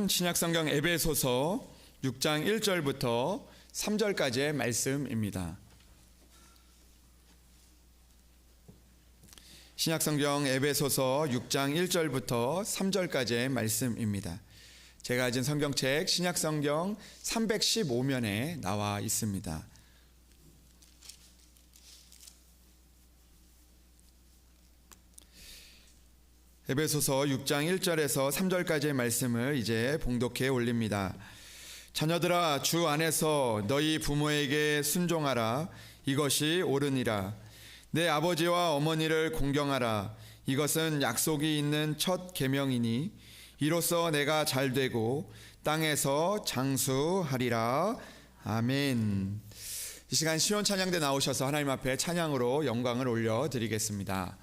신약성경 에베소서 6장 1절부터 3절까지의 말씀입니다. 신약성경 에베소서 6장 1절부터 3절까지의 말씀입니다. 제가 가진 성경책 신약성경 315면에 나와 있습니다. 에베소서 6장 1절에서 3절까지의 말씀을 이제 봉독해 올립니다. 자녀들아, 주 안에서 너희 부모에게 순종하라. 이것이 옳으니라. 내 아버지와 어머니를 공경하라. 이것은 약속이 있는 첫 계명이니 이로써 내가 잘되고 땅에서 장수하리라. 아멘. 이 시간 시온 찬양대 나오셔서 하나님 앞에 찬양으로 영광을 올려드리겠습니다.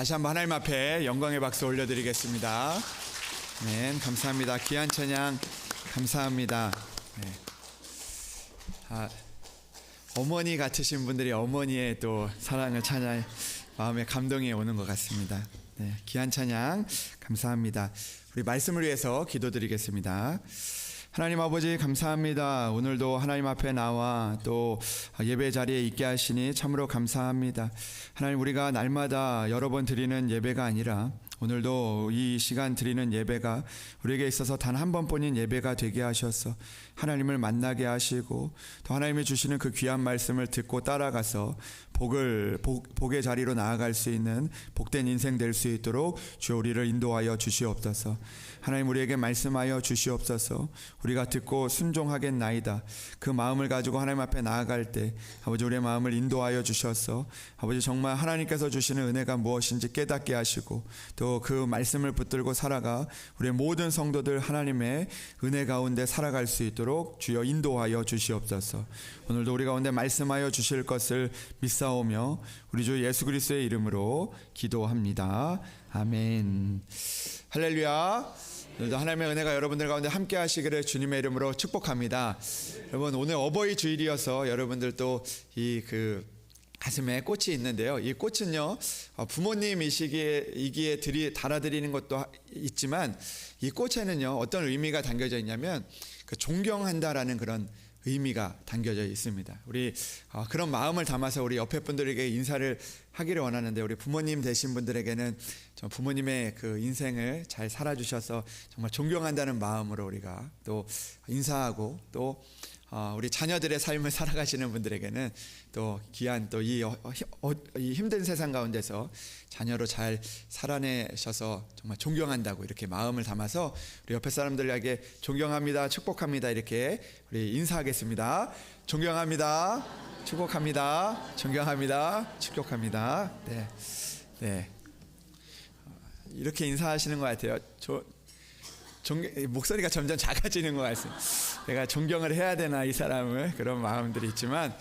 다시 한번 하나님 앞에 영광의 박수 올려드리겠습니다. 네, 감사합니다. 귀한 찬양 감사합니다. 네. 어머니 같으신 분들이 어머니의 또 사랑을 찬양, 마음에 감동이 오는 것 같습니다. 네, 귀한 찬양 감사합니다. 우리 말씀을 위해서 기도드리겠습니다. 하나님 아버지 감사합니다. 오늘도 하나님 앞에 나와 또 예배 자리에 있게 하시니 참으로 감사합니다. 하나님, 우리가 날마다 여러 번 드리는 예배가 아니라 오늘도 이 시간 드리는 예배가 우리에게 있어서 단 한 번뿐인 예배가 되게 하셔서 하나님을 만나게 하시고 또 하나님이 주시는 그 귀한 말씀을 듣고 따라가서 복의 자리로 나아갈 수 있는 복된 인생 될 수 있도록 주여 우리를 인도하여 주시옵소서. 하나님, 우리에게 말씀하여 주시옵소서. 우리가 듣고 순종하겠나이다. 그 마음을 가지고 하나님 앞에 나아갈 때 아버지, 우리의 마음을 인도하여 주셔서 아버지, 정말 하나님께서 주시는 은혜가 무엇인지 깨닫게 하시고 또 그 말씀을 붙들고 살아가 우리의 모든 성도들 하나님의 은혜 가운데 살아갈 수 있도록 주여 인도하여 주시옵소서. 오늘도 우리 가운데 말씀하여 주실 것을 믿사오며 우리 주 예수 그리스도의 이름으로 기도합니다. 아멘. 할렐루야. 오늘도 하나님의 은혜가 여러분들 가운데 함께 하시기를 주님의 이름으로 축복합니다. 여러분, 오늘 어버이 주일이어서 여러분들도 가슴에 꽃이 있는데요. 이 꽃은요, 부모님이기에 달아드리는 것도 있지만 이 꽃에는요 어떤 의미가 담겨져 있냐면 존경한다라는 그런 의미가 담겨져 있습니다. 우리 그런 마음을 담아서 우리 옆에 분들에게 인사를 하기를 원하는데, 우리 부모님 되신 분들에게는 부모님의 그 인생을 잘 살아주셔서 정말 존경한다는 마음으로 우리가 또 인사하고, 또 우리 자녀들의 삶을 살아가시는 분들에게는 또 귀한 또 이 힘든 세상 가운데서 자녀로 잘 살아내셔서 정말 존경한다고 이렇게 마음을 담아서 우리 옆에 사람들에게 존경합니다, 축복합니다 이렇게 우리 인사하겠습니다. 존경합니다, 축복합니다, 존경합니다, 축복합니다. 네. 이렇게 인사하시는 것 같아요. 목소리가 점점 작아지는 것 같습니다. 내가 존경을 해야 되나 이 사람을, 그런 마음들이 있지만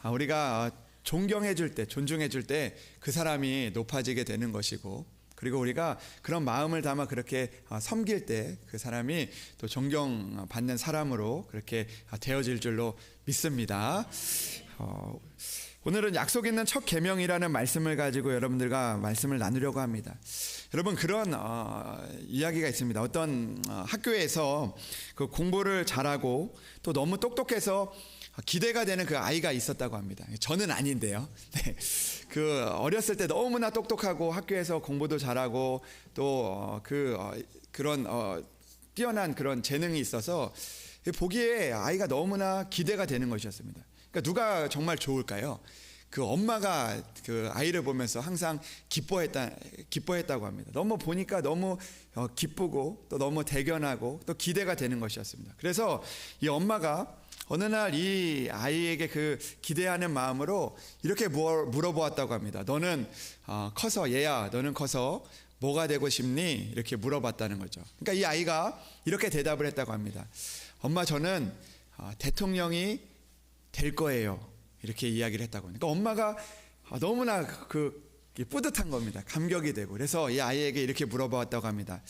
우리가 존경해 줄 때, 존중해 줄 때 그 사람이 높아지게 되는 것이고, 그리고 우리가 그런 마음을 담아 그렇게 섬길 때 그 사람이 또 존경받는 사람으로 그렇게 되어질 줄로 믿습니다. 오늘은 약속 있는 첫 계명이라는 말씀을 가지고 여러분들과 말씀을 나누려고 합니다. 여러분, 그런 이야기가 있습니다. 어떤 학교에서 그 공부를 잘하고 또 너무 똑똑해서 기대가 되는 그 아이가 있었다고 합니다. 저는 아닌데요. 네. 그 어렸을 때 너무나 똑똑하고 학교에서 공부도 잘하고 또 그런 뛰어난 그런 재능이 있어서 보기에 아이가 너무나 기대가 되는 것이었습니다. 그러니까 누가 정말 좋을까요? 그 엄마가 그 아이를 보면서 항상 기뻐했다고 합니다. 너무 보니까 너무 기쁘고 또 너무 대견하고 또 기대가 되는 것이었습니다. 그래서 이 엄마가 어느 날 이 아이에게 그 기대하는 마음으로 이렇게 물어보았다고 합니다. 너는 얘야, 너는 커서 뭐가 되고 싶니? 이렇게 물어봤다는 거죠. 그러니까 이 아이가 이렇게 대답을 했다고 합니다. 엄마, 저는 대통령이 될 거예요. 이렇게 이야기를 했다고 합니다. 그러니까 엄마가 너무나 뿌듯한 겁니다. 감격이 되고. 그래서 이 아이에게 이렇게 물어봤다고 합니다.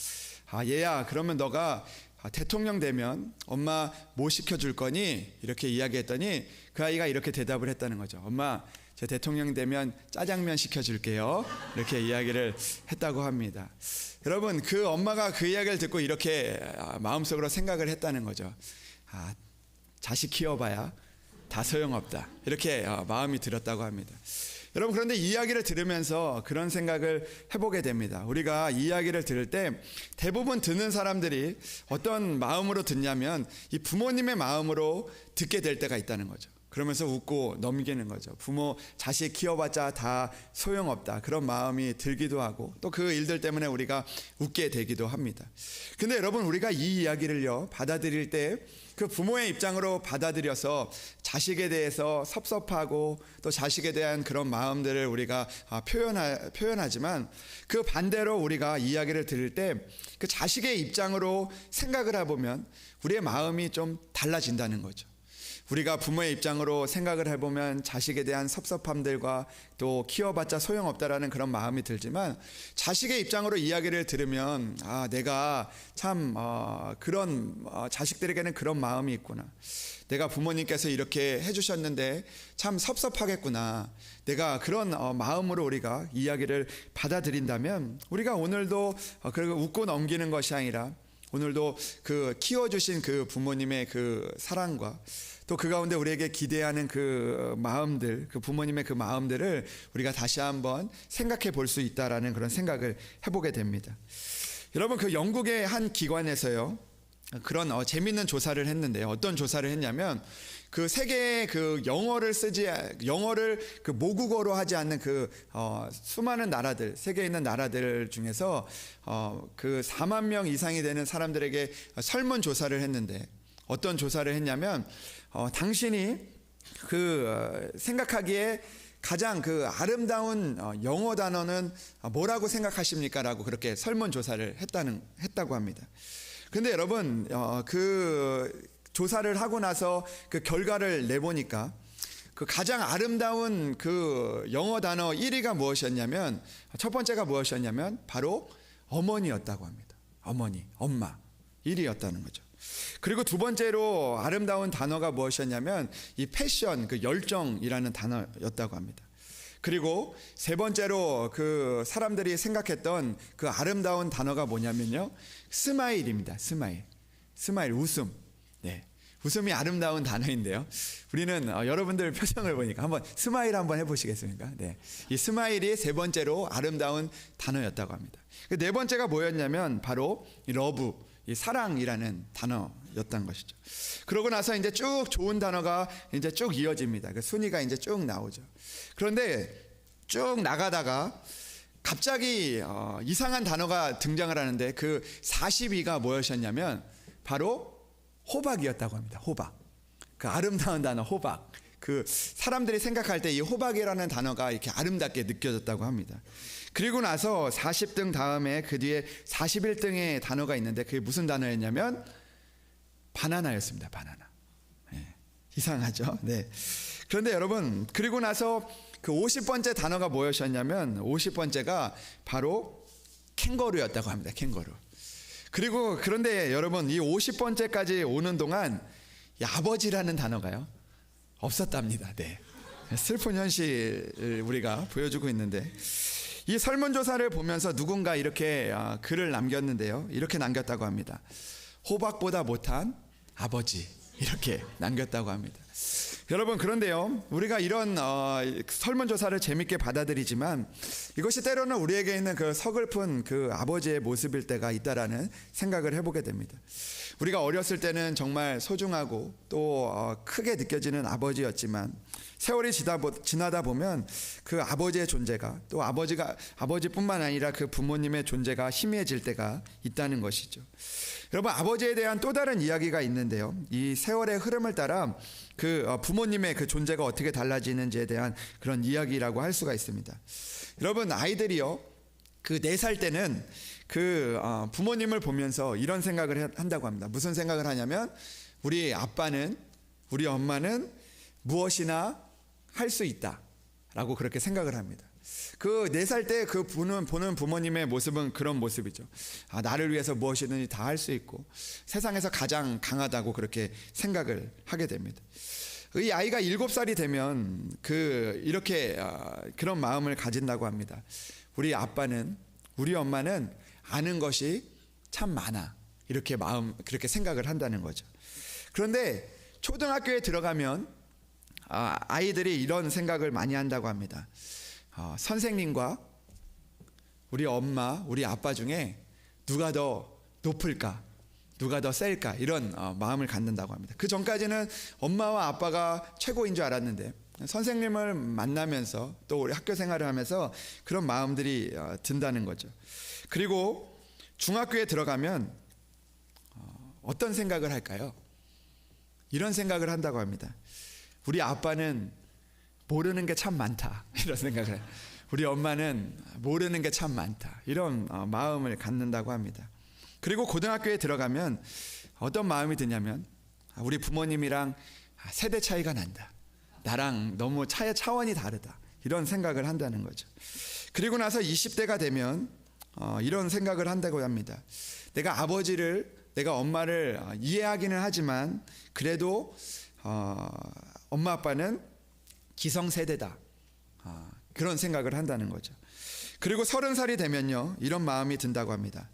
얘야, 그러면 너가 대통령 되면 엄마 뭐 시켜줄 거니? 이렇게 이야기했더니 그 아이가 이렇게 대답을 했다는 거죠. 엄마, 제 대통령 되면 짜장면 시켜줄게요. 이렇게 이야기를 했다고 합니다. 여러분, 그 엄마가 그 이야기를 듣고 이렇게 마음속으로 생각을 했다는 거죠. 자식 키워봐야 다 소용없다, 이렇게 마음이 들었다고 합니다. 여러분, 그런데 이야기를 들으면서 그런 생각을 해보게 됩니다. 우리가 이야기를 들을 때 대부분 듣는 사람들이 어떤 마음으로 듣냐면 이 부모님의 마음으로 듣게 될 때가 있다는 거죠. 그러면서 웃고 넘기는 거죠. 자식 키워봤자 다 소용없다, 그런 마음이 들기도 하고 또 그 일들 때문에 우리가 웃게 되기도 합니다. 근데 여러분, 우리가 이 이야기를요 받아들일 때 그 부모의 입장으로 받아들여서 자식에 대해서 섭섭하고 또 자식에 대한 그런 마음들을 우리가 표현하지만 그 반대로 우리가 이야기를 들을 때 그 자식의 입장으로 생각을 해보면 우리의 마음이 좀 달라진다는 거죠. 우리가 부모의 입장으로 생각을 해보면 자식에 대한 섭섭함들과 또 키워봤자 소용없다라는 그런 마음이 들지만, 자식의 입장으로 이야기를 들으면 내가 참 그런 자식들에게는 그런 마음이 있구나. 내가 부모님께서 이렇게 해주셨는데 참 섭섭하겠구나. 내가 그런 마음으로 우리가 이야기를 받아들인다면, 우리가 오늘도 웃고 넘기는 것이 아니라 오늘도 그 키워주신 그 부모님의 그 사랑과 또 그 가운데 우리에게 기대하는 그 마음들, 그 부모님의 그 마음들을 우리가 다시 한번 생각해 볼 수 있다라는 그런 생각을 해보게 됩니다. 여러분, 그 영국의 한 기관에서요, 그런 재미있는 조사를 했는데요. 어떤 조사를 했냐면, 그 세계의 그 영어를 그 모국어로 하지 않는 그 수많은 나라들, 세계에 있는 나라들 중에서 그 4만 명 이상이 되는 사람들에게 설문 조사를 했는데, 어떤 조사를 했냐면, 당신이 그 생각하기에 가장 그 아름다운 영어 단어는 뭐라고 생각하십니까? 라고 그렇게 설문조사를 했다고 합니다. 근데 여러분, 그 조사를 하고 나서 그 결과를 내보니까 그 가장 아름다운 그 영어 단어 1위가 무엇이었냐면, 첫 번째가 무엇이었냐면 바로 어머니였다고 합니다. 어머니, 엄마 1위였다는 거죠. 그리고 두 번째로 아름다운 단어가 무엇이었냐면 이 패션, 그 열정이라는 단어였다고 합니다. 그리고 세 번째로 그 사람들이 생각했던 그 아름다운 단어가 뭐냐면요, 스마일입니다. 스마일, 웃음. 네, 웃음이 아름다운 단어인데요. 우리는 여러분들 표정을 보니까 한번 스마일 한번 해보시겠습니까? 네, 이 스마일이 세 번째로 아름다운 단어였다고 합니다. 네 번째가 뭐였냐면 바로 이 러브, 이 사랑이라는 단어였던 것이죠. 그러고 나서 이제 쭉 좋은 단어가 이제 쭉 이어집니다. 그 순위가 이제 쭉 나오죠. 그런데 쭉 나가다가 갑자기 이상한 단어가 등장을 하는데, 그 40위가 무엇이었냐면 바로 호박이었다고 합니다. 호박. 그 아름다운 단어 호박. 그 사람들이 생각할 때 이 호박이라는 단어가 이렇게 아름답게 느껴졌다고 합니다. 그리고 나서 40등 다음에 그 뒤에 41등의 단어가 있는데, 그게 무슨 단어였냐면 바나나였습니다. 바나나. 네, 이상하죠? 네. 그런데 여러분, 그리고 나서 그 50번째 단어가 무엇이었냐면 50번째가 바로 캥거루였다고 합니다. 캥거루. 그리고 그런데 여러분, 이 50번째까지 오는 동안 이 아버지라는 단어가요 없었답니다. 네. 슬픈 현실을 우리가 보여주고 있는데, 이 설문조사를 보면서 누군가 이렇게 글을 남겼는데요, 이렇게 남겼다고 합니다. 호박보다 못한 아버지, 이렇게 남겼다고 합니다. 여러분, 그런데요, 우리가 이런 설문조사를 재밌게 받아들이지만 이것이 때로는 우리에게 있는 그 서글픈 그 아버지의 모습일 때가 있다라는 생각을 해보게 됩니다. 우리가 어렸을 때는 정말 소중하고 또 크게 느껴지는 아버지였지만, 세월이 지나다 보면 그 아버지의 존재가, 또 아버지뿐만 아니라 그 부모님의 존재가 희미해질 때가 있다는 것이죠. 여러분, 아버지에 대한 또 다른 이야기가 있는데요, 이 세월의 흐름을 따라 그 부모님의 그 존재가 어떻게 달라지는지에 대한 그런 이야기라고 할 수가 있습니다. 여러분, 아이들이요, 그 4살 때는 그 부모님을 보면서 이런 생각을 한다고 합니다. 무슨 생각을 하냐면, 우리 아빠는, 우리 엄마는 무엇이나 할 수 있다 라고 그렇게 생각을 합니다. 그 4살 때 그 보는 부모님의 모습은 그런 모습이죠. 나를 위해서 무엇이든지 다 할 수 있고 세상에서 가장 강하다고 그렇게 생각을 하게 됩니다. 이 아이가 7살이 되면 이렇게 그런 마음을 가진다고 합니다. 우리 아빠는, 우리 엄마는 아는 것이 참 많아, 이렇게 그렇게 생각을 한다는 거죠. 그런데 초등학교에 들어가면 아이들이 이런 생각을 많이 한다고 합니다. 선생님과 우리 엄마, 우리 아빠 중에 누가 더 높을까, 누가 더 셀까, 이런 마음을 갖는다고 합니다. 그 전까지는 엄마와 아빠가 최고인 줄 알았는데, 선생님을 만나면서 또 우리 학교 생활을 하면서 그런 마음들이 든다는 거죠. 그리고 중학교에 들어가면 어떤 생각을 할까요? 이런 생각을 한다고 합니다. 우리 아빠는 모르는 게 참 많다, 이런 생각을 해요. 우리 엄마는 모르는 게 참 많다, 이런 마음을 갖는다고 합니다. 그리고 고등학교에 들어가면 어떤 마음이 드냐면, 우리 부모님이랑 세대 차이가 난다. 나랑 너무 차원이 다르다. 이런 생각을 한다는 거죠. 그리고 나서 20대가 되면 이런 생각을 한다고 합니다. 내가 내가 엄마를 이해하기는 하지만 그래도 엄마 아빠는 기성세대다. 그런 생각을 한다는 거죠. 그리고 30살이 되면요, 이런 마음이 든다고 합니다.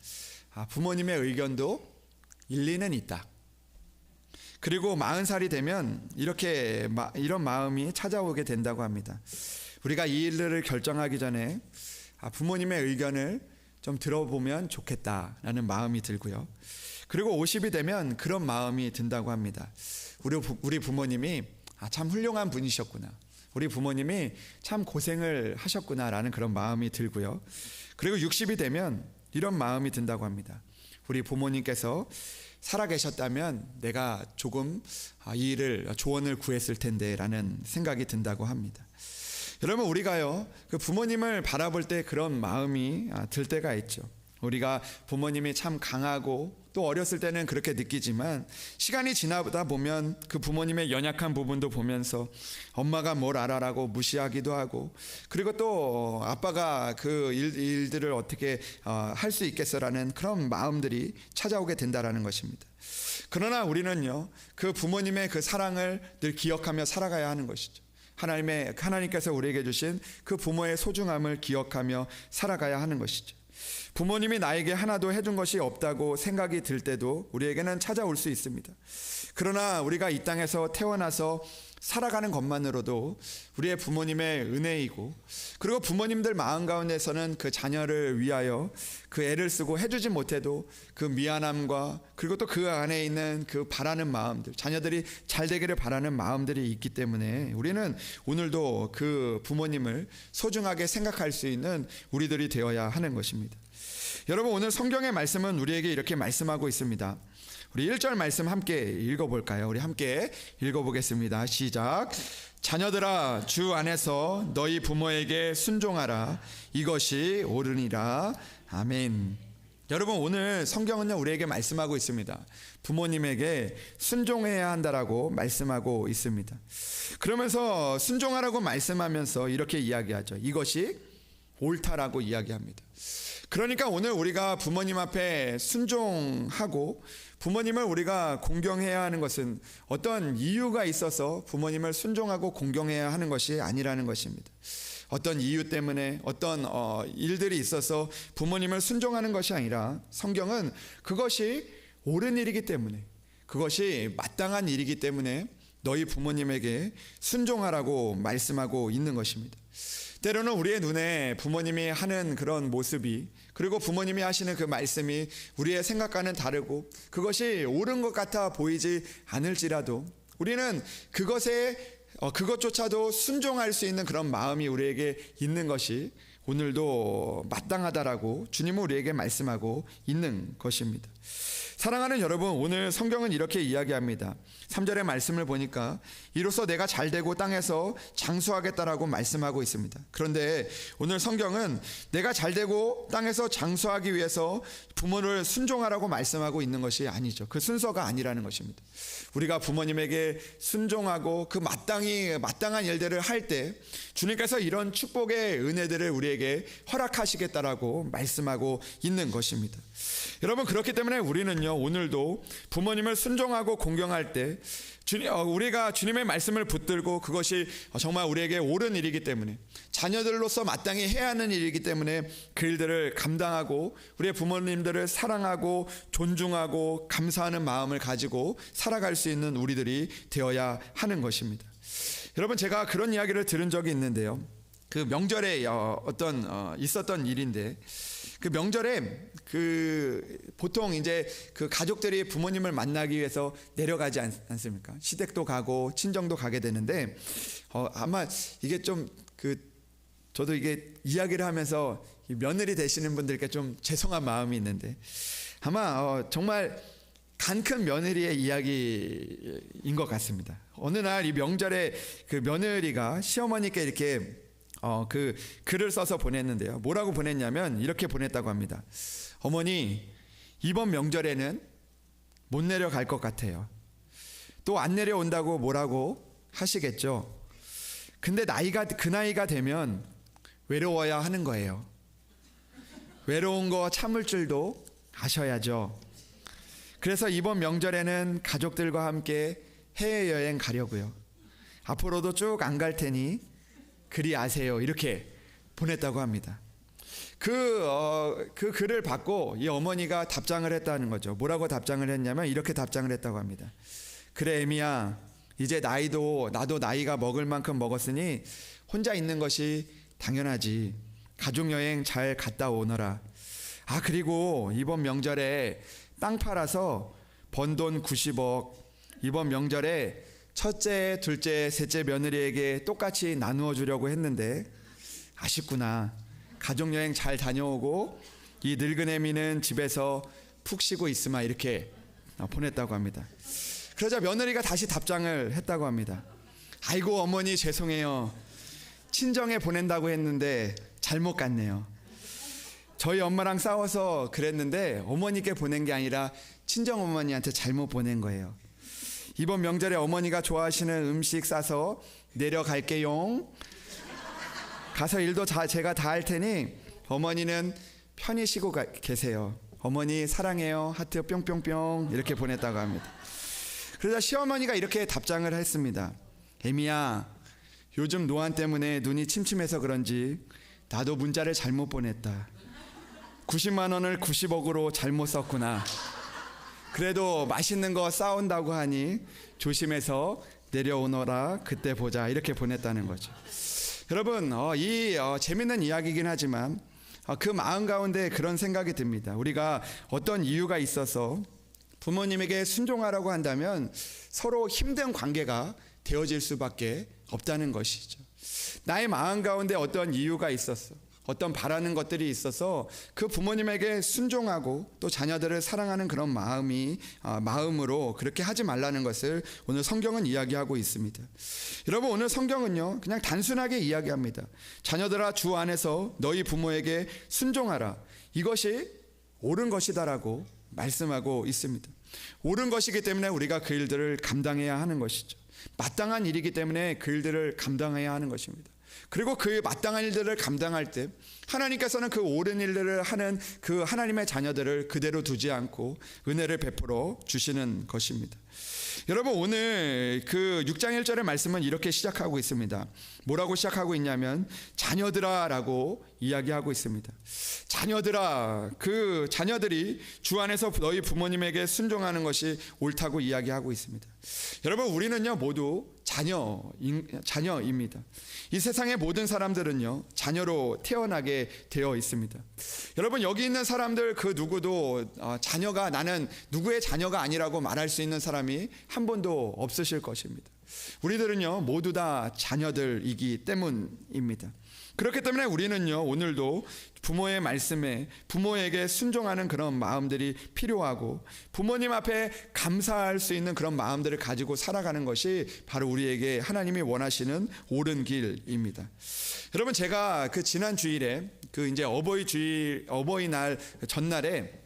부모님의 의견도 일리는 있다. 그리고 40살이 되면 이런 마음이 찾아오게 된다고 합니다. 우리가 이 일들을 결정하기 전에 부모님의 의견을 좀 들어보면 좋겠다라는 마음이 들고요. 그리고 50이 되면 그런 마음이 든다고 합니다. 우리 부모님이 참 훌륭한 분이셨구나. 우리 부모님이 참 고생을 하셨구나라는 그런 마음이 들고요. 그리고 60이 되면 이런 마음이 든다고 합니다. 우리 부모님께서 살아계셨다면 내가 조금 이 일을 조언을 구했을 텐데라는 생각이 든다고 합니다. 여러분, 우리가요, 그 부모님을 바라볼 때 그런 마음이 들 때가 있죠. 우리가 부모님이 참 강하고 또 어렸을 때는 그렇게 느끼지만 시간이 지나다 보면 그 부모님의 연약한 부분도 보면서 엄마가 뭘 알아라고 무시하기도 하고, 그리고 또 아빠가 그 일들을 어떻게 할 수 있겠어라는 그런 마음들이 찾아오게 된다라는 것입니다. 그러나 우리는요, 그 부모님의 그 사랑을 늘 기억하며 살아가야 하는 것이죠. 하나님께서 우리에게 주신 그 부모의 소중함을 기억하며 살아가야 하는 것이죠. 부모님이 나에게 하나도 해준 것이 없다고 생각이 들 때도 우리에게는 찾아올 수 있습니다. 그러나 우리가 이 땅에서 태어나서 살아가는 것만으로도 우리의 부모님의 은혜이고, 그리고 부모님들 마음 가운데서는 그 자녀를 위하여 그 애를 쓰고 해주지 못해도 그 미안함과, 그리고 또 그 안에 있는 그 바라는 마음들, 자녀들이 잘 되기를 바라는 마음들이 있기 때문에 우리는 오늘도 그 부모님을 소중하게 생각할 수 있는 우리들이 되어야 하는 것입니다. 여러분, 오늘 성경의 말씀은 우리에게 이렇게 말씀하고 있습니다. 우리 1절 말씀 함께 읽어볼까요? 우리 함께 읽어보겠습니다. 시작. 자녀들아, 주 안에서 너희 부모에게 순종하라. 이것이 옳으니라. 아멘. 여러분, 오늘 성경은요, 우리에게 말씀하고 있습니다. 부모님에게 순종해야 한다라고 말씀하고 있습니다. 그러면서 순종하라고 말씀하면서 이렇게 이야기하죠. 이것이 옳다라고 이야기합니다. 그러니까 오늘 우리가 부모님 앞에 순종하고 부모님을 우리가 공경해야 하는 것은 어떤 이유가 있어서 부모님을 순종하고 공경해야 하는 것이 아니라는 것입니다. 어떤 이유 때문에 어떤 일들이 있어서 부모님을 순종하는 것이 아니라, 성경은 그것이 옳은 일이기 때문에, 그것이 마땅한 일이기 때문에 너희 부모님에게 순종하라고 말씀하고 있는 것입니다. 때로는 우리의 눈에 부모님이 하는 그런 모습이, 그리고 부모님이 하시는 그 말씀이 우리의 생각과는 다르고 그것이 옳은 것 같아 보이지 않을지라도 우리는 그것조차도 순종할 수 있는 그런 마음이 우리에게 있는 것이 오늘도 마땅하다라고 주님은 우리에게 말씀하고 있는 것입니다. 사랑하는 여러분, 오늘 성경은 이렇게 이야기합니다. 3절의 말씀을 보니까 이로써 내가 잘되고 땅에서 장수하겠다라고 말씀하고 있습니다. 그런데 오늘 성경은 내가 잘되고 땅에서 장수하기 위해서 부모를 순종하라고 말씀하고 있는 것이 아니죠. 그 순서가 아니라는 것입니다. 우리가 부모님에게 순종하고 그 마땅한 일들을 할 때 주님께서 이런 축복의 은혜들을 우리에게 허락하시겠다라고 말씀하고 있는 것입니다. 여러분, 그렇기 때문에 우리는요, 오늘도 부모님을 순종하고 공경할 때 우리가 주님의 말씀을 붙들고 그것이 정말 우리에게 옳은 일이기 때문에, 자녀들로서 마땅히 해야 하는 일이기 때문에 그 일들을 감당하고 우리의 부모님들을 사랑하고 존중하고 감사하는 마음을 가지고 살아갈 수 있는 우리들이 되어야 하는 것입니다. 여러분, 제가 그런 이야기를 들은 적이 있는데요. 그 명절에 있었던 일인데, 그 명절에 보통 이제 그 가족들이 부모님을 만나기 위해서 내려가지 않습니까? 시댁도 가고 친정도 가게 되는데, 아마 이게 좀 저도 이게 이야기를 하면서 며느리 되시는 분들께 좀 죄송한 마음이 있는데, 아마 정말 간큰 며느리의 이야기인 것 같습니다. 어느 날 이 명절에 그 며느리가 시어머니께 이렇게 그 글을 써서 보냈는데요. 뭐라고 보냈냐면 이렇게 보냈다고 합니다. 어머니, 이번 명절에는 못 내려갈 것 같아요. 또 안 내려온다고 뭐라고 하시겠죠. 근데 그 나이가 되면 외로워야 하는 거예요. 외로운 거 참을 줄도 아셔야죠. 그래서 이번 명절에는 가족들과 함께 해외여행 가려고요. 앞으로도 쭉 안 갈 테니 그리 아세요. 이렇게 보냈다고 합니다. 그 글을 받고 이 어머니가 답장을 했다는 거죠. 뭐라고 답장을 했냐면 이렇게 답장을 했다고 합니다. 그래 애미야, 이제 나도 나이가 먹을 만큼 먹었으니 혼자 있는 것이 당연하지. 가족여행 잘 갔다 오너라. 그리고 이번 명절에 땅 팔아서 번 돈 90억 이번 명절에 첫째, 둘째, 셋째 며느리에게 똑같이 나누어 주려고 했는데 아쉽구나. 가족여행 잘 다녀오고 이 늙은 애미는 집에서 푹 쉬고 있으마. 이렇게 보냈다고 합니다. 그러자 며느리가 다시 답장을 했다고 합니다. 아이고 어머니 죄송해요. 친정에 보낸다고 했는데 잘못 갔네요. 저희 엄마랑 싸워서 그랬는데 어머니께 보낸 게 아니라 친정 어머니한테 잘못 보낸 거예요. 이번 명절에 어머니가 좋아하시는 음식 싸서 내려갈게요. 가서 일도 제가 다 할 테니 어머니는 편히 쉬고 계세요. 어머니 사랑해요. 하트 뿅뿅뿅. 이렇게 보냈다고 합니다. 그러자 시어머니가 이렇게 답장을 했습니다. 애미야, 요즘 노안 때문에 눈이 침침해서 그런지 나도 문자를 잘못 보냈다. 90만 원을 90억으로 잘못 썼구나. 그래도 맛있는 거 싸온다고 하니 조심해서 내려오너라. 그때 보자. 이렇게 보냈다는 거죠. 여러분, 재밌는 이야기이긴 하지만 그 마음 가운데 그런 생각이 듭니다. 우리가 어떤 이유가 있어서 부모님에게 순종하라고 한다면 서로 힘든 관계가 되어질 수밖에 없다는 것이죠. 나의 마음 가운데 어떤 이유가 있었어, 어떤 바라는 것들이 있어서 그 부모님에게 순종하고 또 자녀들을 사랑하는 그런 마음으로 그렇게 하지 말라는 것을 오늘 성경은 이야기하고 있습니다. 여러분, 오늘 성경은요 그냥 단순하게 이야기합니다. 자녀들아, 주 안에서 너희 부모에게 순종하라. 이것이 옳은 것이다라고 말씀하고 있습니다. 옳은 것이기 때문에 우리가 그 일들을 감당해야 하는 것이죠. 마땅한 일이기 때문에 그 일들을 감당해야 하는 것입니다. 그리고 그 마땅한 일들을 감당할 때 하나님께서는 그 옳은 일들을 하는 그 하나님의 자녀들을 그대로 두지 않고 은혜를 베풀어 주시는 것입니다. 여러분, 오늘 그 6장 1절의 말씀은 이렇게 시작하고 있습니다. 뭐라고 시작하고 있냐면 자녀들아 라고 이야기하고 있습니다. 자녀들아, 그 자녀들이 주 안에서 너희 부모님에게 순종하는 것이 옳다고 이야기하고 있습니다. 여러분, 우리는요 모두 자녀입니다. 이 세상의 모든 사람들은요 자녀로 태어나게 되어 있습니다. 여러분, 여기 있는 사람들 그 누구도 나는 누구의 자녀가 아니라고 말할 수 있는 사람이 한 번도 없으실 것입니다. 우리들은요 모두 다 자녀들이기 때문입니다. 그렇기 때문에 우리는요 오늘도 부모의 말씀에 부모에게 순종하는 그런 마음들이 필요하고 부모님 앞에 감사할 수 있는 그런 마음들을 가지고 살아가는 것이 바로 우리에게 하나님이 원하시는 옳은 길입니다. 여러분, 제가 그 지난 주일에 이제 어버이날 전날에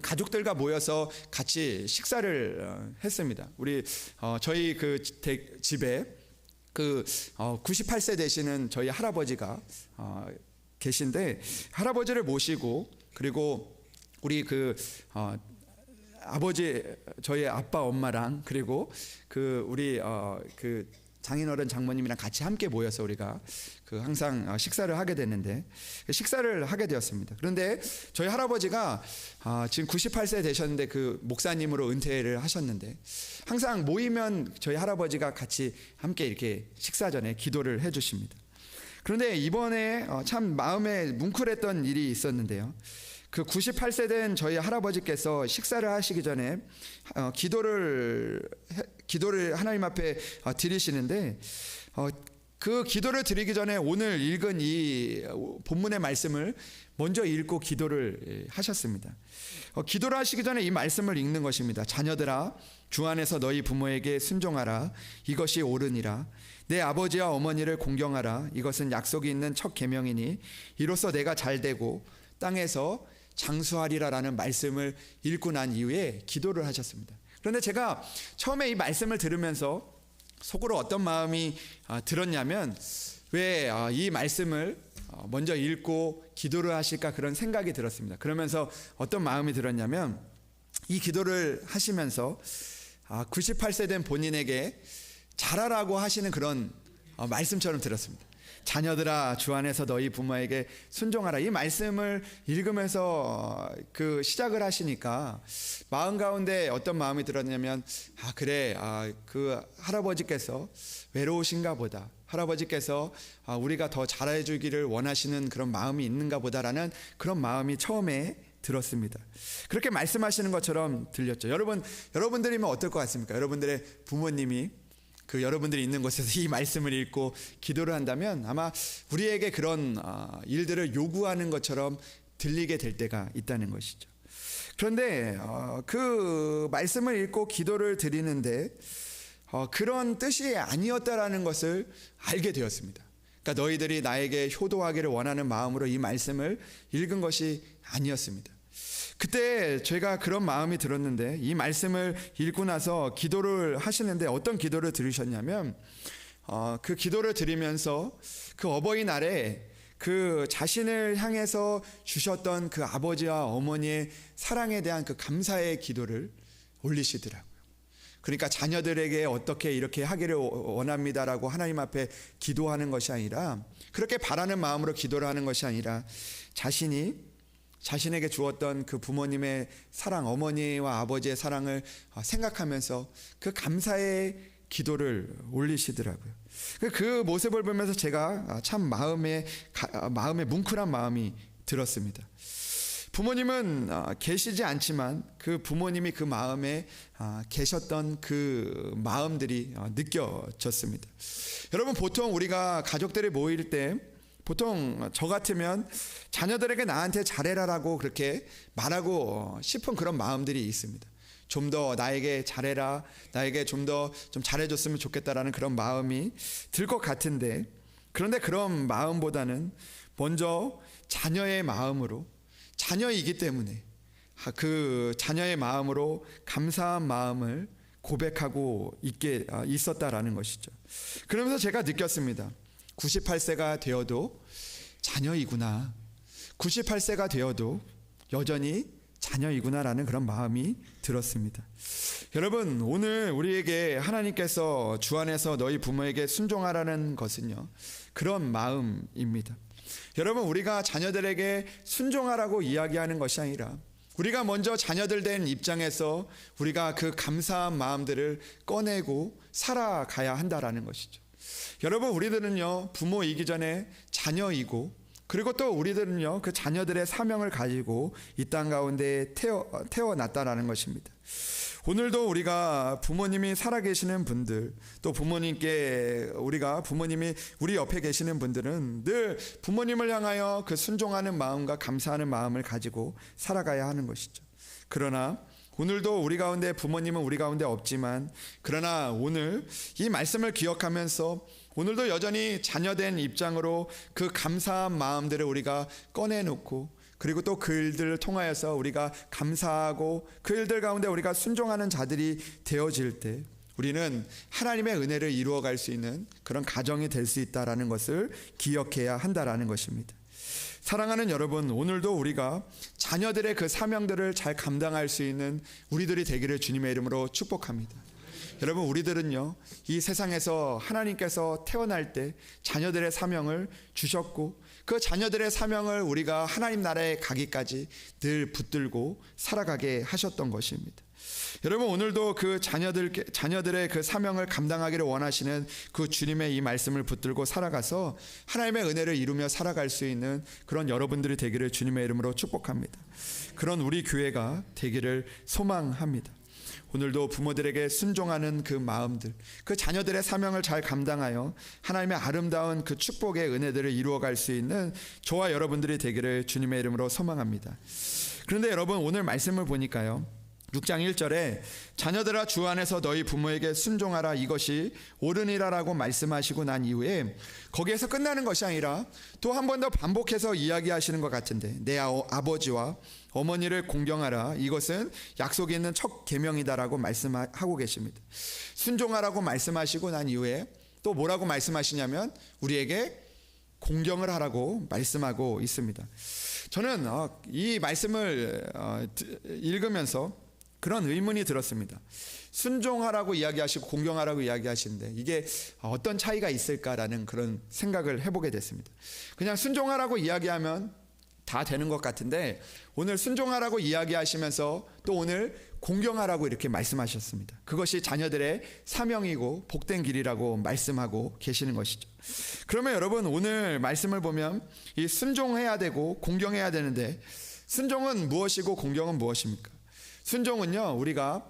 가족들과 모여서 같이 식사를 했습니다. 저희 집에 98세 되시는 저희 할아버지가 계신데 할아버지를 모시고 그리고 우리 아버지 저희 아빠 엄마랑 그리고 우리 장인어른 장모님이랑 같이 함께 모여서 우리가 항상 식사를 하게 됐는데 식사를 하게 되었습니다. 그런데 저희 할아버지가 지금 98세 되셨는데 목사님으로 은퇴를 하셨는데 항상 모이면 저희 할아버지가 같이 함께 이렇게 식사 전에 기도를 해주십니다. 그런데 이번에 참 마음에 뭉클했던 일이 있었는데요. 98세 된 저희 할아버지께서 식사를 하시기 전에 기도를 하나님 앞에 드리시는데 그 기도를 드리기 전에 오늘 읽은 이 본문의 말씀을 먼저 읽고 기도를 하셨습니다. 기도를 하시기 전에 이 말씀을 읽는 것입니다. 자녀들아, 주 안에서 너희 부모에게 순종하라. 이것이 옳으니라. 내 아버지와 어머니를 공경하라. 이것은 약속이 있는 첫 계명이니 이로써 내가 잘되고 땅에서 장수하리라라는 말씀을 읽고 난 이후에 기도를 하셨습니다. 그런데 제가 처음에 이 말씀을 들으면서 속으로 어떤 마음이 들었냐면, 왜 이 말씀을 먼저 읽고 기도를 하실까 그런 생각이 들었습니다. 그러면서 어떤 마음이 들었냐면, 이 기도를 하시면서 98세 된 본인에게 잘하라고 하시는 그런 말씀처럼 들었습니다. 자녀들아, 주 안에서 너희 부모에게 순종하라. 이 말씀을 읽으면서 그 시작을 하시니까 마음 가운데 어떤 마음이 들었냐면, 그래, 그 할아버지께서 외로우신가 보다. 할아버지께서 우리가 더 잘해 주기를 원하시는 그런 마음이 있는가 보다라는 그런 마음이 처음에 들었습니다. 그렇게 말씀하시는 것처럼 들렸죠. 여러분들이면 어떨 것 같습니까? 여러분들의 부모님이 여러분들이 있는 곳에서 이 말씀을 읽고 기도를 한다면 아마 우리에게 그런 일들을 요구하는 것처럼 들리게 될 때가 있다는 것이죠. 그런데 그 말씀을 읽고 기도를 드리는데 그런 뜻이 아니었다라는 것을 알게 되었습니다. 그러니까 너희들이 나에게 효도하기를 원하는 마음으로 이 말씀을 읽은 것이 아니었습니다. 그때 제가 그런 마음이 들었는데, 이 말씀을 읽고 나서 기도를 하시는데 어떤 기도를 들으셨냐면, 그 기도를 드리면서 그 어버이날에 그 자신을 향해서 주셨던 그 아버지와 어머니의 사랑에 대한 그 감사의 기도를 올리시더라고요. 그러니까 자녀들에게 어떻게 이렇게 하기를 원합니다라고 하나님 앞에 기도하는 것이 아니라, 그렇게 바라는 마음으로 기도를 하는 것이 아니라, 자신에게 주었던 그 부모님의 사랑, 어머니와 아버지의 사랑을 생각하면서 그 감사의 기도를 올리시더라고요. 그 모습을 보면서 제가 참 마음에 뭉클한 마음이 들었습니다. 부모님은 계시지 않지만 그 부모님이 그 마음에 계셨던 그 마음들이 느껴졌습니다. 여러분, 보통 우리가 가족들이 모일 때 보통 저 같으면 자녀들에게 나한테 잘해라라고 그렇게 말하고 싶은 그런 마음들이 있습니다. 좀 더 나에게 잘해라, 나에게 좀 잘해줬으면 좋겠다라는 그런 마음이 들 것 같은데, 그런데 그런 마음보다는 먼저 자녀의 마음으로, 자녀이기 때문에 그 자녀의 마음으로 감사한 마음을 고백하고 있었다라는 것이죠. 그러면서 제가 느꼈습니다. 98세가 되어도 자녀이구나. 98세가 되어도 여전히 자녀이구나라는 그런 마음이 들었습니다. 여러분, 오늘 우리에게 하나님께서 주 안에서 너희 부모에게 순종하라는 것은요, 그런 마음입니다. 여러분, 우리가 자녀들에게 순종하라고 이야기하는 것이 아니라, 우리가 먼저 자녀들 된 입장에서 우리가 그 감사한 마음들을 꺼내고 살아가야 한다라는 것이죠. 여러분, 우리들은요, 부모이기 전에 자녀이고, 그리고 또 우리들은요, 그 자녀들의 사명을 가지고 이 땅 가운데 태어났다라는 것입니다. 오늘도 우리가 부모님이 살아계시는 분들, 또 부모님이 우리 옆에 계시는 분들은 늘 부모님을 향하여 그 순종하는 마음과 감사하는 마음을 가지고 살아가야 하는 것이죠. 그러나 오늘도 우리 가운데 부모님은 우리 가운데 없지만, 그러나 오늘 이 말씀을 기억하면서 오늘도 여전히 자녀된 입장으로 그 감사한 마음들을 우리가 꺼내놓고, 그리고 또 그 일들을 통하여서 우리가 감사하고 그 일들 가운데 우리가 순종하는 자들이 되어질 때, 우리는 하나님의 은혜를 이루어갈 수 있는 그런 가정이 될 수 있다라는 것을 기억해야 한다라는 것입니다. 사랑하는 여러분, 오늘도 우리가 자녀들의 그 사명들을 잘 감당할 수 있는 우리들이 되기를 주님의 이름으로 축복합니다. 여러분, 우리들은요, 이 세상에서 하나님께서 태어날 때 자녀들의 사명을 주셨고, 그 자녀들의 사명을 우리가 하나님 나라에 가기까지 늘 붙들고 살아가게 하셨던 것입니다. 여러분, 오늘도 그 자녀들의 그 사명을 감당하기를 원하시는 그 주님의 이 말씀을 붙들고 살아가서 하나님의 은혜를 이루며 살아갈 수 있는 그런 여러분들이 되기를 주님의 이름으로 축복합니다. 그런 우리 교회가 되기를 소망합니다. 오늘도 부모들에게 순종하는 그 마음들, 그 자녀들의 사명을 잘 감당하여 하나님의 아름다운 그 축복의 은혜들을 이루어갈 수 있는 저와 여러분들이 되기를 주님의 이름으로 소망합니다. 그런데 여러분, 오늘 말씀을 보니까요, 6장 1절에 자녀들아 주 안에서 너희 부모에게 순종하라 이것이 옳으니라라고 말씀하시고 난 이후에 거기에서 끝나는 것이 아니라 또 한 번 더 반복해서 이야기하시는 것 같은데 내 아버지와 어머니를 공경하라 이것은 약속이 있는 첫 계명이다라고 말씀하고 계십니다. 순종하라고 말씀하시고 난 이후에 또 뭐라고 말씀하시냐면 우리에게 공경을 하라고 말씀하고 있습니다. 저는 이 말씀을 읽으면서 그런 의문이 들었습니다. 순종하라고 이야기하시고 공경하라고 이야기하시는데 이게 어떤 차이가 있을까라는 그런 생각을 해보게 됐습니다. 그냥 순종하라고 이야기하면 다 되는 것 같은데 오늘 순종하라고 이야기하시면서 또 오늘 공경하라고 이렇게 말씀하셨습니다. 그것이 자녀들의 사명이고 복된 길이라고 말씀하고 계시는 것이죠. 그러면 여러분 오늘 말씀을 보면 이 순종해야 되고 공경해야 되는데 순종은 무엇이고 공경은 무엇입니까? 순종은요 우리가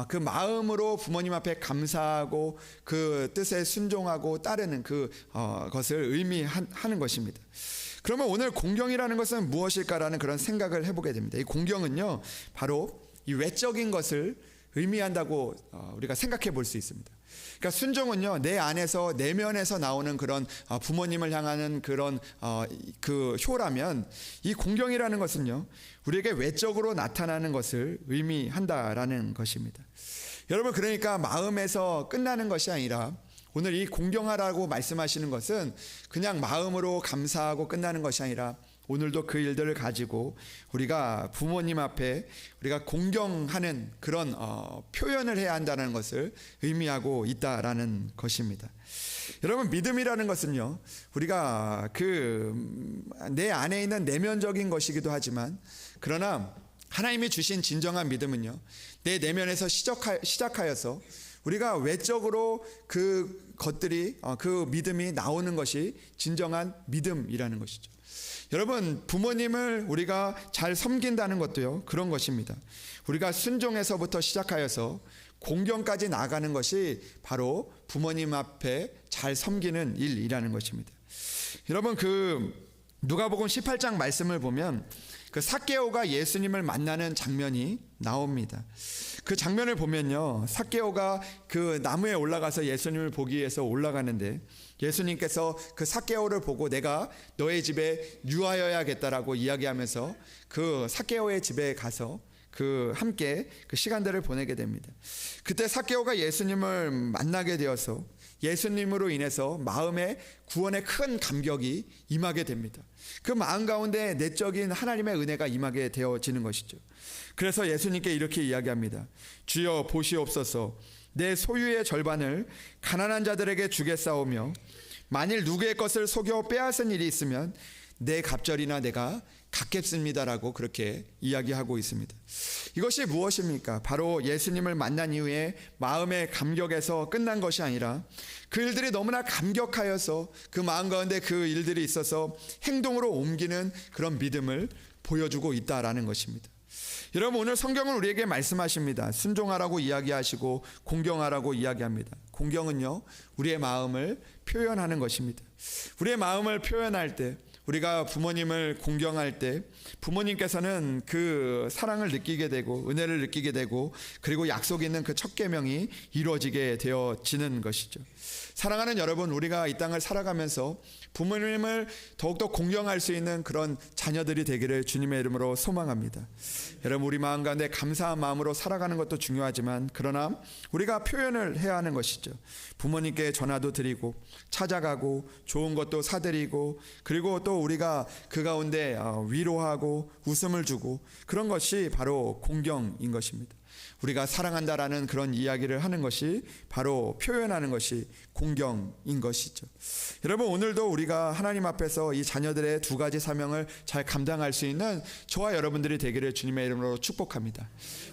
그 마음으로 부모님 앞에 감사하고 그 뜻에 순종하고 따르는 것을 의미하는 것입니다. 그러면 오늘 공경이라는 것은 무엇일까라는 그런 생각을 해보게 됩니다. 이 공경은요 바로 이 외적인 것을 의미한다고 우리가 생각해 볼 수 있습니다. 그러니까 순종은요 내 안에서 내면에서 나오는 그런 부모님을 향하는 그런 그 효라면 이 공경이라는 것은요 우리에게 외적으로 나타나는 것을 의미한다라는 것입니다. 여러분 그러니까 마음에서 끝나는 것이 아니라 오늘 이 공경하라고 말씀하시는 것은 그냥 마음으로 감사하고 끝나는 것이 아니라 오늘도 그 일들을 가지고 우리가 부모님 앞에 우리가 공경하는 그런 표현을 해야 한다는 것을 의미하고 있다라는 것입니다. 여러분 믿음이라는 것은요 우리가 내 안에 있는 내면적인 것이기도 하지만 그러나 하나님이 주신 진정한 믿음은요 내 내면에서 시작하여서 우리가 외적으로 그 것들이 그 믿음이 나오는 것이 진정한 믿음이라는 것이죠. 여러분 부모님을 우리가 잘 섬긴다는 것도요 그런 것입니다. 우리가 순종에서부터 시작하여서 공경까지 나가는 것이 바로 부모님 앞에 잘 섬기는 일이라는 것입니다. 여러분 누가복음 18장 말씀을 보면 그 삭개오가 예수님을 만나는 장면이 나옵니다. 그 장면을 보면요 삭개오가 그 나무에 올라가서 예수님을 보기 위해서 올라가는데 예수님께서 그 삭개오를 보고 내가 너의 집에 유하여야겠다라고 이야기하면서 그 삭개오의 집에 가서 함께 그 시간들을 보내게 됩니다. 그때 삭개오가 예수님을 만나게 되어서 예수님으로 인해서 마음에 구원의 큰 감격이 임하게 됩니다. 그 마음 가운데 내적인 하나님의 은혜가 임하게 되어지는 것이죠. 그래서 예수님께 이렇게 이야기합니다. 주여 보시옵소서 내 소유의 절반을 가난한 자들에게 주겠사오며 만일 누구의 것을 속여 빼앗은 일이 있으면 내 갑절이나 내가 갚겠습니다라고 그렇게 이야기하고 있습니다. 이것이 무엇입니까? 바로 예수님을 만난 이후에 마음의 감격에서 끝난 것이 아니라 그 일들이 너무나 감격하여서 그 마음 가운데 그 일들이 있어서 행동으로 옮기는 그런 믿음을 보여주고 있다라는 것입니다. 여러분 오늘 성경은 우리에게 말씀하십니다. 순종하라고 이야기하시고 공경하라고 이야기합니다. 공경은요 우리의 마음을 표현하는 것입니다. 우리의 마음을 표현할 때 우리가 부모님을 공경할 때 부모님께서는 그 사랑을 느끼게 되고 은혜를 느끼게 되고 그리고 약속이 있는 그 첫 계명이 이루어지게 되어지는 것이죠. 사랑하는 여러분 우리가 이 땅을 살아가면서 부모님을 더욱더 공경할 수 있는 그런 자녀들이 되기를 주님의 이름으로 소망합니다. 여러분 우리 마음 가운데 감사한 마음으로 살아가는 것도 중요하지만 그러나 우리가 표현을 해야 하는 것이죠. 부모님께 전화도 드리고 찾아가고 좋은 것도 사드리고 그리고 또 우리가 그 가운데 위로하고 웃음을 주고 그런 것이 바로 공경인 것입니다. 우리가 사랑한다라는 그런 이야기를 하는 것이 바로 표현하는 것이 공경인 것이죠. 여러분 오늘도 우리가 하나님 앞에서 이 자녀들의 두 가지 사명을 잘 감당할 수 있는 저와 여러분들이 되기를 주님의 이름으로 축복합니다.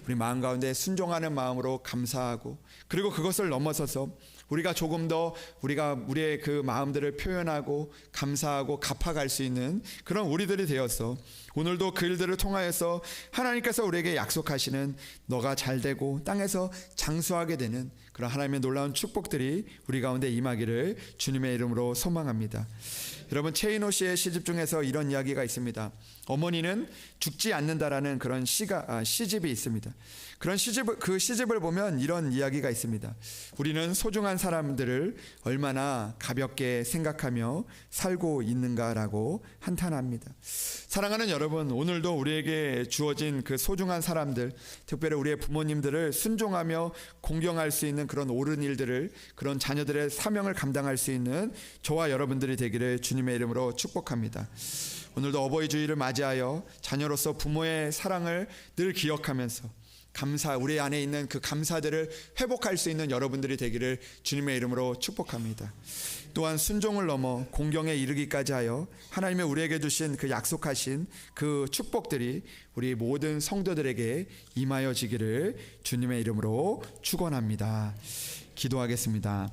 우리 마음 가운데 순종하는 마음으로 감사하고 그리고 그것을 넘어서서 우리가 조금 더 우리의 그 마음들을 표현하고 감사하고 갚아갈 수 있는 그런 우리들이 되어서 오늘도 그 일들을 통하여서 하나님께서 우리에게 약속하시는 너가 잘되고 땅에서 장수하게 되는 그런 하나님의 놀라운 축복들이 우리 가운데 임하기를 주님의 이름으로 소망합니다. 여러분 최인호 씨의 시집 중에서 이런 이야기가 있습니다. 어머니는 죽지 않는다라는 그런 시집이 있습니다. 그런 그 시집을 보면 이런 이야기가 있습니다. 우리는 소중한 사람들을 얼마나 가볍게 생각하며 살고 있는가라고 한탄합니다. 사랑하는 여러분, 오늘도 우리에게 주어진 그 소중한 사람들, 특별히 우리의 부모님들을 순종하며 공경할 수 있는 그런 옳은 일들을, 그런 자녀들의 사명을 감당할 수 있는 저와 여러분들이 되기를 주님의 이름으로 축복합니다. 오늘도 어버이 주일을 맞이하여 자녀로서 부모의 사랑을 늘 기억하면서 우리 안에 있는 그 감사들을 회복할 수 있는 여러분들이 되기를 주님의 이름으로 축복합니다. 또한 순종을 넘어 공경에 이르기까지 하여 하나님의 우리에게 주신 그 약속하신 그 축복들이 우리 모든 성도들에게 임하여 지기를 주님의 이름으로 축원합니다. 기도하겠습니다.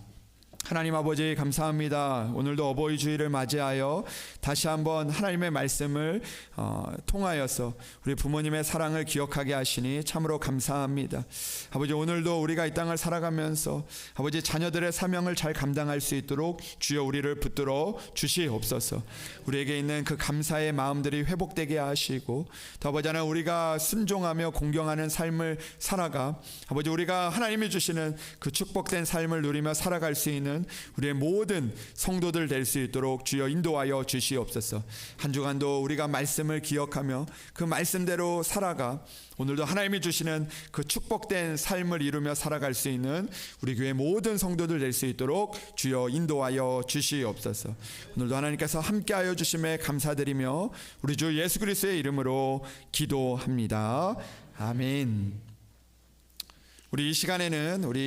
하나님 아버지 감사합니다. 오늘도 어버이 주일을 맞이하여 다시 한번 하나님의 말씀을 통하여서 우리 부모님의 사랑을 기억하게 하시니 참으로 감사합니다. 아버지, 오늘도 우리가 이 땅을 살아가면서 아버지 자녀들의 사명을 잘 감당할 수 있도록 주여 우리를 붙들어 주시옵소서. 우리에게 있는 그 감사의 마음들이 회복되게 하시고, 또 아버지 하나님, 우리가 순종하며 공경하는 삶을 살아가 아버지 우리가 하나님이 주시는 그 축복된 삶을 누리며 살아갈 수 있는 우리의 모든 성도들 될 수 있도록 주여 인도하여 주시옵소서. 한 주간도 우리가 말씀을 기억하며 그 말씀대로 살아가 오늘도 하나님이 주시는 그 축복된 삶을 이루며 살아갈 수 있는 우리 교회 모든 성도들 될 수 있도록 주여 인도하여 주시옵소서. 오늘도 하나님께서 함께하여 주심에 감사드리며 우리 주 예수 그리스도의 이름으로 기도합니다. 아멘. 우리 이 시간에는 우리